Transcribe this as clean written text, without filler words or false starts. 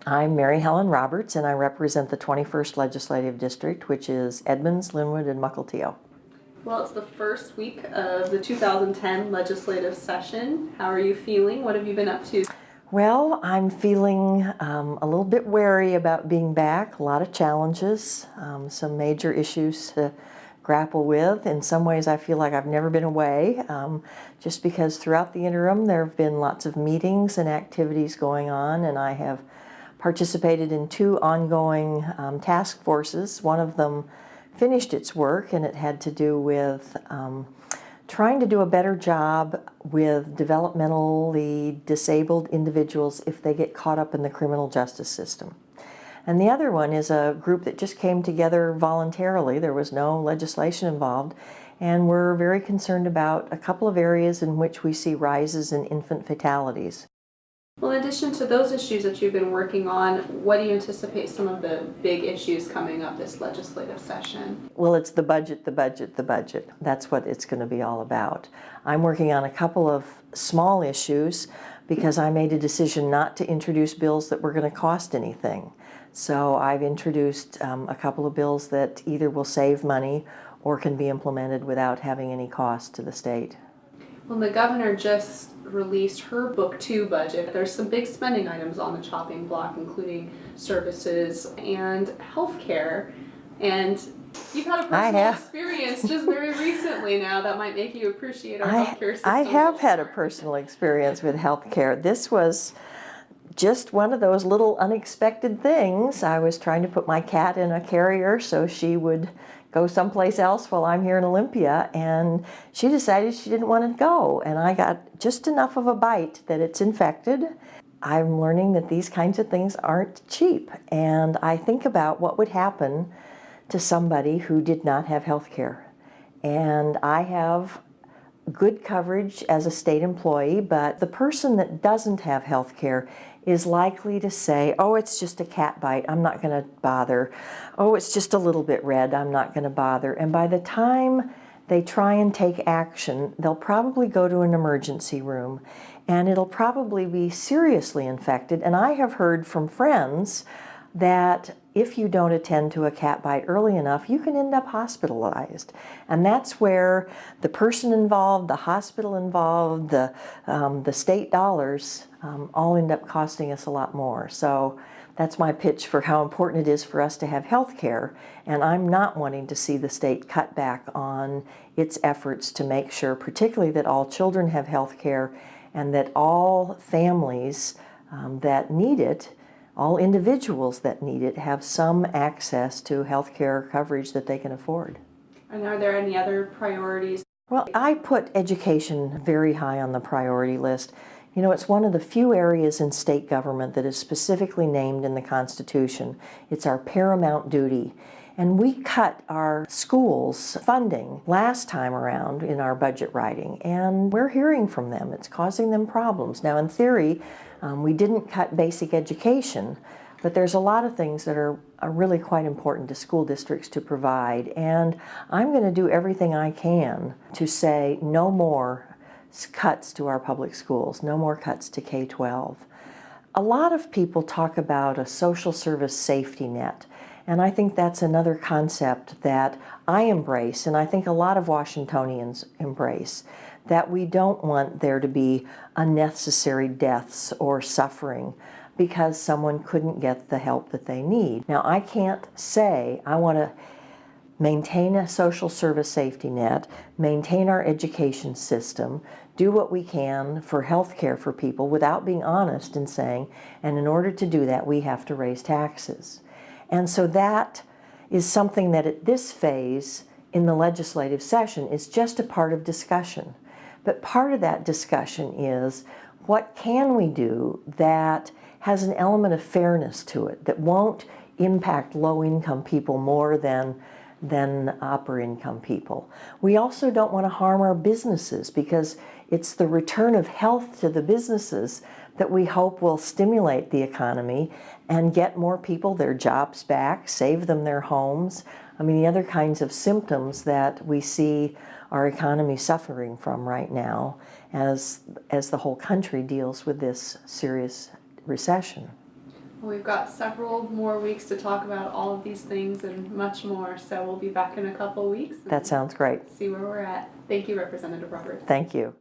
I'm Mary Helen Roberts, and I represent the 21st Legislative District, which is Edmonds, Linwood, and Mukilteo. Well, it's the first week of the 2010 legislative session. How are you feeling? What have you been up to? Well, I'm feeling a little bit wary about being back. A lot of challenges, some major issues to grapple with. In some ways, I feel like I've never been away, just because throughout the interim there have been lots of meetings and activities going on, and I have participated in two ongoing task forces. One of them finished its work, and it had to do with trying to do a better job with developmentally disabled individuals if they get caught up in the criminal justice system. And the other one is a group that just came together voluntarily. There was no legislation involved, and we're very concerned about a couple of areas in which we see rises in infant fatalities. Well, in addition to those issues that you've been working on, what do you anticipate some of the big issues coming up this legislative session? Well, it's the budget, the budget, the budget. That's what it's going to be all about. I'm working on a couple of small issues because I made a decision not to introduce bills that were going to cost anything. So I've introduced a couple of bills that either will save money or can be implemented without having any cost to the state. Well, the governor just released her Book 2 budget. There's some big spending items on the chopping block, including services and healthcare. And you've had a personal experience just very recently now that might make you appreciate our healthcare system. I have had a personal experience with healthcare. This was just one of those little unexpected things. I was trying to put my cat in a carrier so she would go someplace else while I'm here in Olympia, and she decided she didn't want to go, and I got just enough of a bite that it's infected. I'm learning that these kinds of things aren't cheap, and I think about what would happen to somebody who did not have health care. And I have good coverage as a state employee, but the person that doesn't have health care is likely to say, oh, it's just a cat bite, I'm not going to bother. Oh, it's just a little bit red, I'm not going to bother. And by the time they try and take action, they'll probably go to an emergency room, and it'll probably be seriously infected. And I have heard from friends that if you don't attend to a cat bite early enough, you can end up hospitalized. And that's where the person involved, the hospital involved, the state dollars all end up costing us a lot more. So that's my pitch for how important it is for us to have health care. And I'm not wanting to see the state cut back on its efforts to make sure, particularly that all children have health care and that all families that need it, all individuals that need it, have some access to health care coverage that they can afford. And are there any other priorities? Well, I put education very high on the priority list. You know, it's one of the few areas in state government that is specifically named in the Constitution. It's our paramount duty. And we cut our schools' funding last time around in our budget writing, and we're hearing from them. It's causing them problems. Now, in theory, we didn't cut basic education, but there's a lot of things that are really quite important to school districts to provide. And I'm going to do everything I can to say no more cuts to our public schools, no more cuts to K-12. A lot of people talk about a social service safety net. And I think that's another concept that I embrace, and I think a lot of Washingtonians embrace, that we don't want there to be unnecessary deaths or suffering because someone couldn't get the help that they need. Now, I can't say I want to maintain a social service safety net, maintain our education system, do what we can for health care for people without being honest and saying, and in order to do that, we have to raise taxes. And so that is something that at this phase in the legislative session is just a part of discussion. But part of that discussion is, what can we do that has an element of fairness to it, that won't impact low-income people more than upper-income people? We also don't want to harm our businesses, because it's the return of health to the businesses that we hope will stimulate the economy and get more people their jobs back, save them their homes. I mean, the other kinds of symptoms that we see our economy suffering from right now as the whole country deals with this serious recession. We've got several more weeks to talk about all of these things and much more, so we'll be back in a couple weeks. That sounds great. See where we're at. Thank you, Representative Roberts. Thank you.